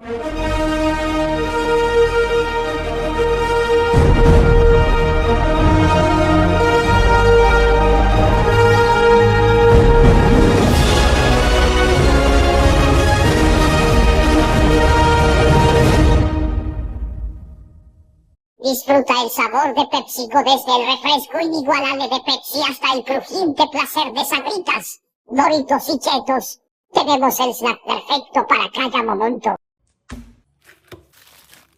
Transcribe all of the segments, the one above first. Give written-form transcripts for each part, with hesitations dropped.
Disfruta el sabor de PepsiCo, desde el refresco inigualable de Pepsi hasta el crujiente placer de Sabritas, Doritos y Chetos. Tenemos el snack perfecto para cada momento.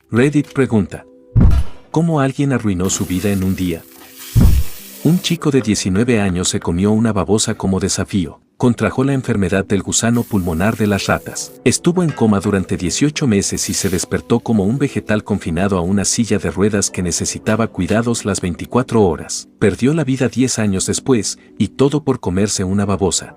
Reddit pregunta: ¿cómo alguien arruinó su vida en un día? Un chico de 19 años se comió una babosa como desafío. Contrajo la enfermedad del gusano pulmonar de las ratas. Estuvo en coma durante 18 meses y se despertó como un vegetal confinado a una silla de ruedas que necesitaba cuidados las 24 horas. Perdió la vida 10 años después, y todo por comerse una babosa.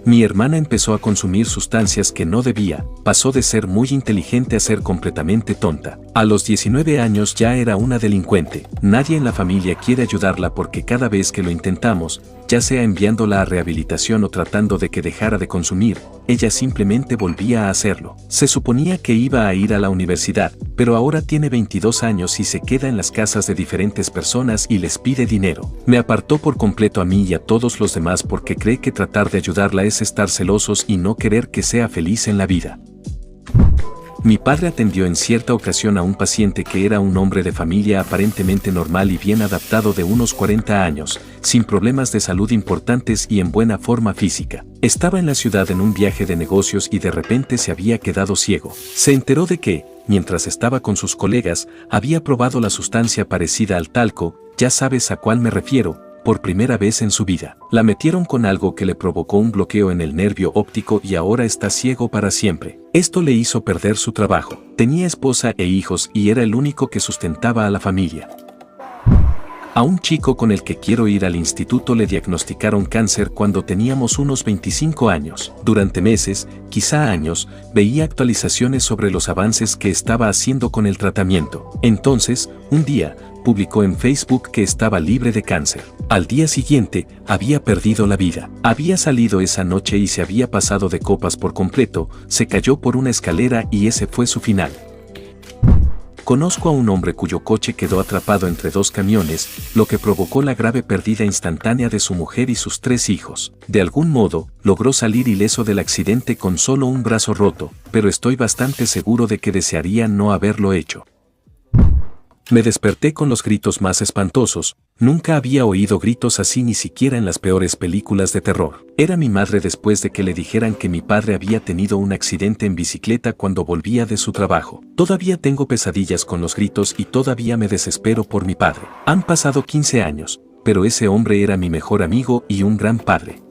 Mi hermana empezó a consumir sustancias que no debía, pasó de ser muy inteligente a ser completamente tonta. A los 19 años ya era una delincuente. Nadie en la familia quiere ayudarla porque cada vez que lo intentamos, ya sea enviándola a rehabilitación o tratando de que dejara de consumir, ella simplemente volvía a hacerlo. Se suponía que iba a ir a la universidad, pero ahora tiene 22 años y se queda en las casas de diferentes personas y les pide dinero. Me apartó por completo a mí y a todos los demás porque cree que tratar de ayudarla es estar celosos y no querer que sea feliz en la vida. Mi padre atendió en cierta ocasión a un paciente que era un hombre de familia aparentemente normal y bien adaptado de unos 40 años, sin problemas de salud importantes y en buena forma física. Estaba en la ciudad en un viaje de negocios y de repente se había quedado ciego. Se enteró de que, mientras estaba con sus colegas, había probado la sustancia parecida al talco, ya sabes a cuál me refiero, por primera vez en su vida. La metieron con algo que le provocó un bloqueo en el nervio óptico y ahora está ciego para siempre. Esto le hizo perder su trabajo. Tenía esposa e hijos y era el único que sustentaba a la familia. A un chico con el que quiero ir al instituto le diagnosticaron cáncer cuando teníamos unos 25 años. Durante meses, quizá años, veía actualizaciones sobre los avances que estaba haciendo con el tratamiento. Entonces, un día, publicó en Facebook que estaba libre de cáncer. Al día siguiente, había perdido la vida. Había salido esa noche y se había pasado de copas por completo, se cayó por una escalera y ese fue su final. Conozco a un hombre cuyo coche quedó atrapado entre dos camiones, lo que provocó la grave pérdida instantánea de su mujer y sus 3 hijos. De algún modo, logró salir ileso del accidente con solo un brazo roto, pero estoy bastante seguro de que desearía no haberlo hecho. Me desperté con los gritos más espantosos. Nunca había oído gritos así ni siquiera en las peores películas de terror. Era mi madre después de que le dijeran que mi padre había tenido un accidente en bicicleta cuando volvía de su trabajo. Todavía tengo pesadillas con los gritos y todavía me desespero por mi padre. Han pasado 15 años, pero ese hombre era mi mejor amigo y un gran padre.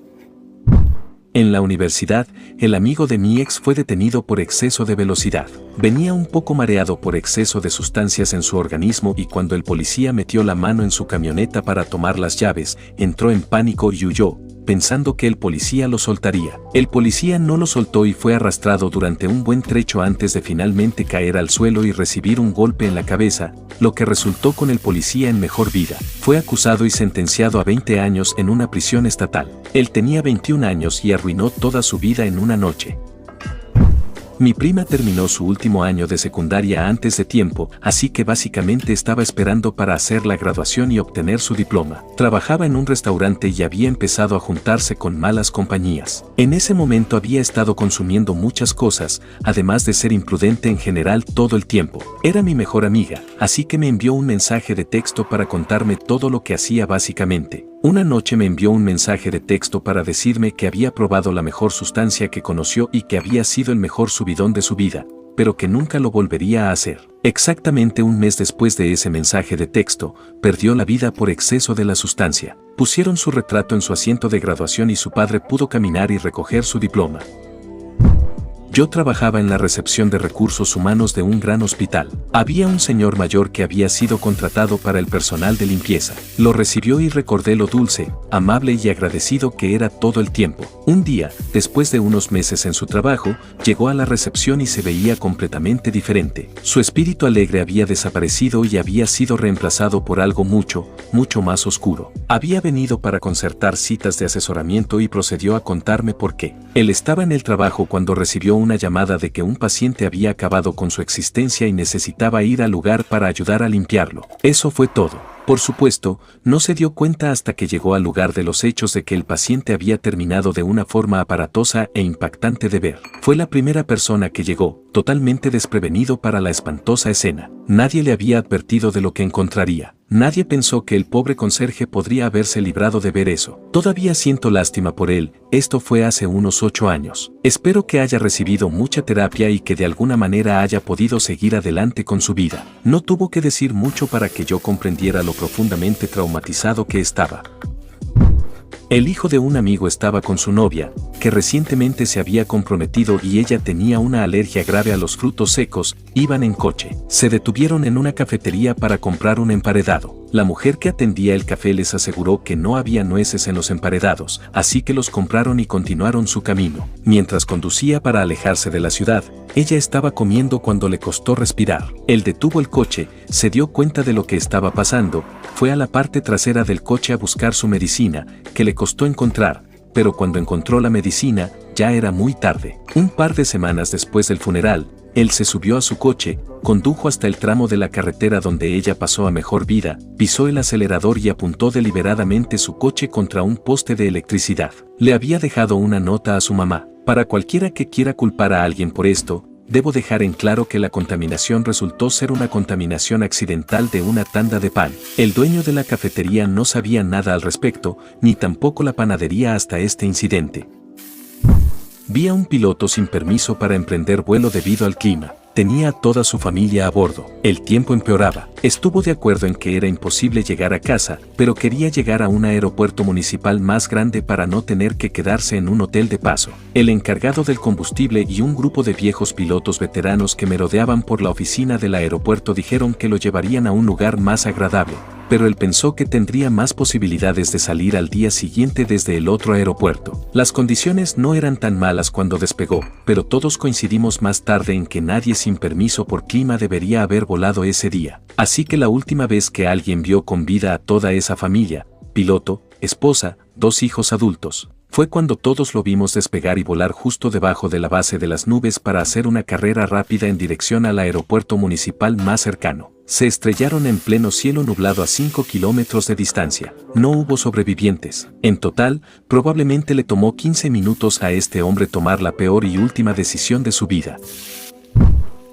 En la universidad, el amigo de mi ex fue detenido por exceso de velocidad. Venía un poco mareado por exceso de sustancias en su organismo y cuando el policía metió la mano en su camioneta para tomar las llaves, entró en pánico y huyó, pensando que el policía lo soltaría. El policía no lo soltó y fue arrastrado durante un buen trecho antes de finalmente caer al suelo y recibir un golpe en la cabeza, lo que resultó con el policía en mejor vida. Fue acusado y sentenciado a 20 años en una prisión estatal. Él tenía 21 años y arruinó toda su vida en una noche. Mi prima terminó su último año de secundaria antes de tiempo, así que básicamente estaba esperando para hacer la graduación y obtener su diploma. Trabajaba en un restaurante y había empezado a juntarse con malas compañías. En ese momento había estado consumiendo muchas cosas, además de ser imprudente en general todo el tiempo. Era mi mejor amiga, así que me envió un mensaje de texto para contarme todo lo que hacía básicamente. Una noche me envió un mensaje de texto para decirme que había probado la mejor sustancia que conoció y que había sido el mejor subidón de su vida, pero que nunca lo volvería a hacer. Exactamente un mes después de ese mensaje de texto, perdió la vida por exceso de la sustancia. Pusieron su retrato en su asiento de graduación y su padre pudo caminar y recoger su diploma. Yo trabajaba en la recepción de recursos humanos de un gran hospital. Había un señor mayor que había sido contratado para el personal de limpieza. Lo recibió y recordé lo dulce, amable y agradecido que era todo el tiempo. Un día, después de unos meses en su trabajo, llegó a la recepción y se veía completamente diferente. Su espíritu alegre había desaparecido y había sido reemplazado por algo mucho más oscuro. Había venido para concertar citas de asesoramiento y procedió a contarme por qué. Él estaba en el trabajo cuando recibió una llamada de que un paciente había acabado con su existencia y necesitaba ir al lugar para ayudar a limpiarlo. Eso fue todo. Por supuesto, no se dio cuenta hasta que llegó al lugar de los hechos de que el paciente había terminado de una forma aparatosa e impactante de ver. Fue la primera persona que llegó, totalmente desprevenido para la espantosa escena. Nadie le había advertido de lo que encontraría. Nadie pensó que el pobre conserje podría haberse librado de ver eso. Todavía siento lástima por él, esto fue hace unos 8 años. Espero que haya recibido mucha terapia y que de alguna manera haya podido seguir adelante con su vida. No tuvo que decir mucho para que yo comprendiera lo profundamente traumatizado que estaba. El hijo de un amigo estaba con su novia, que recientemente se había comprometido y ella tenía una alergia grave a los frutos secos. Iban en coche. Se detuvieron en una cafetería para comprar un emparedado. La mujer que atendía el café les aseguró que no había nueces en los emparedados, así que los compraron y continuaron su camino. Mientras conducía para alejarse de la ciudad, ella estaba comiendo cuando le costó respirar. Él detuvo el coche, se dio cuenta de lo que estaba pasando, fue a la parte trasera del coche a buscar su medicina, que le costó encontrar, pero cuando encontró la medicina, ya era muy tarde. Un par de semanas después del funeral, él se subió a su coche, condujo hasta el tramo de la carretera donde ella pasó a mejor vida, pisó el acelerador y apuntó deliberadamente su coche contra un poste de electricidad. Le había dejado una nota a su mamá. Para cualquiera que quiera culpar a alguien por esto, debo dejar en claro que la contaminación resultó ser una contaminación accidental de una tanda de pan. El dueño de la cafetería no sabía nada al respecto, ni tampoco la panadería hasta este incidente. Vi a un piloto sin permiso para emprender vuelo debido al clima. Tenía a toda su familia a bordo. El tiempo empeoraba. Estuvo de acuerdo en que era imposible llegar a casa, pero quería llegar a un aeropuerto municipal más grande para no tener que quedarse en un hotel de paso. El encargado del combustible y un grupo de viejos pilotos veteranos que merodeaban por la oficina del aeropuerto dijeron que lo llevarían a un lugar más agradable, pero él pensó que tendría más posibilidades de salir al día siguiente desde el otro aeropuerto. Las condiciones no eran tan malas cuando despegó, pero todos coincidimos más tarde en que nadie sin permiso por clima debería haber volado ese día. Así que la última vez que alguien vio con vida a toda esa familia, piloto, esposa, 2 hijos adultos, fue cuando todos lo vimos despegar y volar justo debajo de la base de las nubes para hacer una carrera rápida en dirección al aeropuerto municipal más cercano. Se estrellaron en pleno cielo nublado a 5 kilómetros de distancia. No hubo sobrevivientes. En total, probablemente le tomó 15 minutos a este hombre tomar la peor y última decisión de su vida.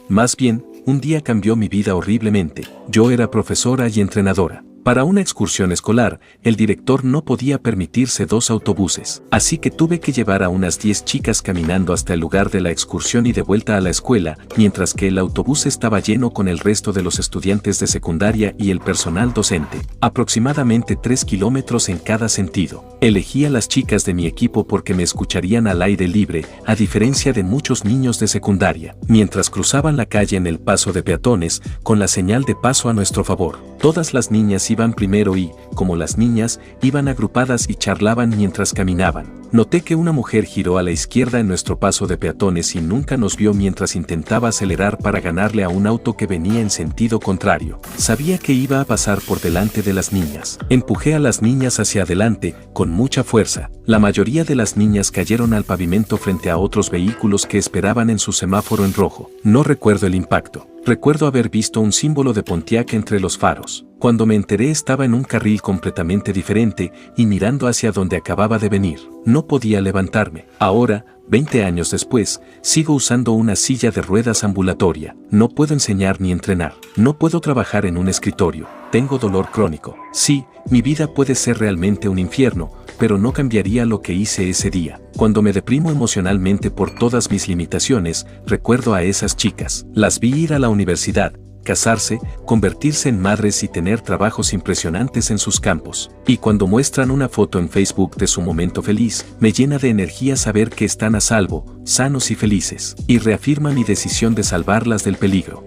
Más bien, un día cambió mi vida horriblemente. Yo era profesora y entrenadora. Para una excursión escolar, el director no podía permitirse 2 autobuses, así que tuve que llevar a unas 10 chicas caminando hasta el lugar de la excursión y de vuelta a la escuela, mientras que el autobús estaba lleno con el resto de los estudiantes de secundaria y el personal docente, aproximadamente 3 kilómetros en cada sentido. Elegí a las chicas de mi equipo porque me escucharían al aire libre, a diferencia de muchos niños de secundaria, mientras cruzaban la calle en el paso de peatones, con la señal de paso a nuestro favor. Todas las niñas iban primero y, como las niñas, iban agrupadas y charlaban mientras caminaban. Noté que una mujer giró a la izquierda en nuestro paso de peatones y nunca nos vio mientras intentaba acelerar para ganarle a un auto que venía en sentido contrario. Sabía que iba a pasar por delante de las niñas. Empujé a las niñas hacia adelante, con mucha fuerza. La mayoría de las niñas cayeron al pavimento frente a otros vehículos que esperaban en su semáforo en rojo. No recuerdo el impacto. Recuerdo haber visto un símbolo de Pontiac entre los faros. Cuando me enteré estaba en un carril completamente diferente y mirando hacia donde acababa de venir. No podía levantarme. Ahora, 20 años después, sigo usando una silla de ruedas ambulatoria. No puedo enseñar ni entrenar. No puedo trabajar en un escritorio. Tengo dolor crónico. Sí, mi vida puede ser realmente un infierno, pero no cambiaría lo que hice ese día. Cuando me deprimo emocionalmente por todas mis limitaciones, recuerdo a esas chicas. Las vi ir a la universidad, casarse, convertirse en madres y tener trabajos impresionantes en sus campos. Y cuando muestran una foto en Facebook de su momento feliz, me llena de energía saber que están a salvo, sanos y felices, y reafirma mi decisión de salvarlas del peligro.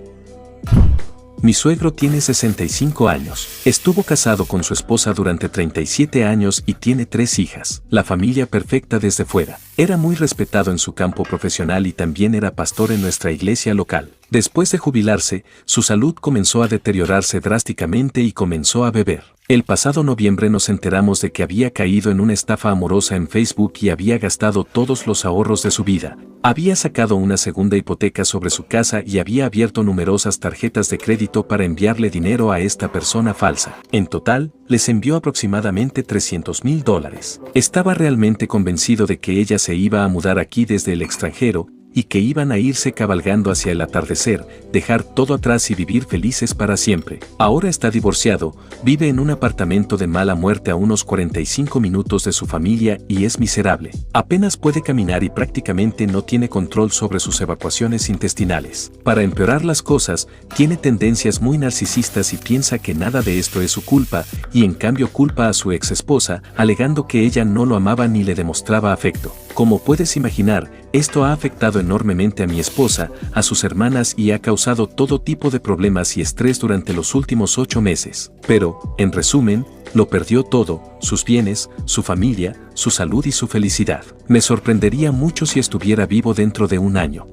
Mi suegro tiene 65 años. Estuvo casado con su esposa durante 37 años y tiene 3 hijas. La familia perfecta desde fuera. Era muy respetado en su campo profesional y también era pastor en nuestra iglesia local. Después de jubilarse, su salud comenzó a deteriorarse drásticamente y comenzó a beber. El pasado noviembre nos enteramos de que había caído en una estafa amorosa en Facebook y había gastado todos los ahorros de su vida. Había sacado una segunda hipoteca sobre su casa y había abierto numerosas tarjetas de crédito para enviarle dinero a esta persona falsa. En total, les envió aproximadamente $300,000. Estaba realmente convencido de que ella se iba a mudar aquí desde el extranjero y que iban a irse cabalgando hacia el atardecer, dejar todo atrás y vivir felices para siempre. Ahora está divorciado, vive en un apartamento de mala muerte a unos 45 minutos de su familia y es miserable. Apenas puede caminar y prácticamente no tiene control sobre sus evacuaciones intestinales. Para empeorar las cosas, tiene tendencias muy narcisistas y piensa que nada de esto es su culpa, y en cambio culpa a su ex esposa, alegando que ella no lo amaba ni le demostraba afecto. Como puedes imaginar, esto ha afectado enormemente a mi esposa, a sus hermanas y ha causado todo tipo de problemas y estrés durante los últimos 8 meses. Pero, en resumen, lo perdió todo, sus bienes, su familia, su salud y su felicidad. Me sorprendería mucho si estuviera vivo dentro de un año.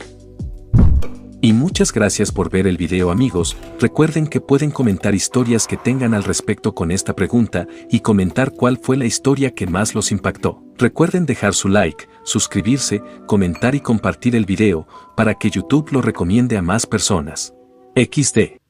Y muchas gracias por ver el video, amigos. Recuerden que pueden comentar historias que tengan al respecto con esta pregunta y comentar cuál fue la historia que más los impactó. Recuerden dejar su like, suscribirse, comentar y compartir el video para que YouTube lo recomiende a más personas. XD.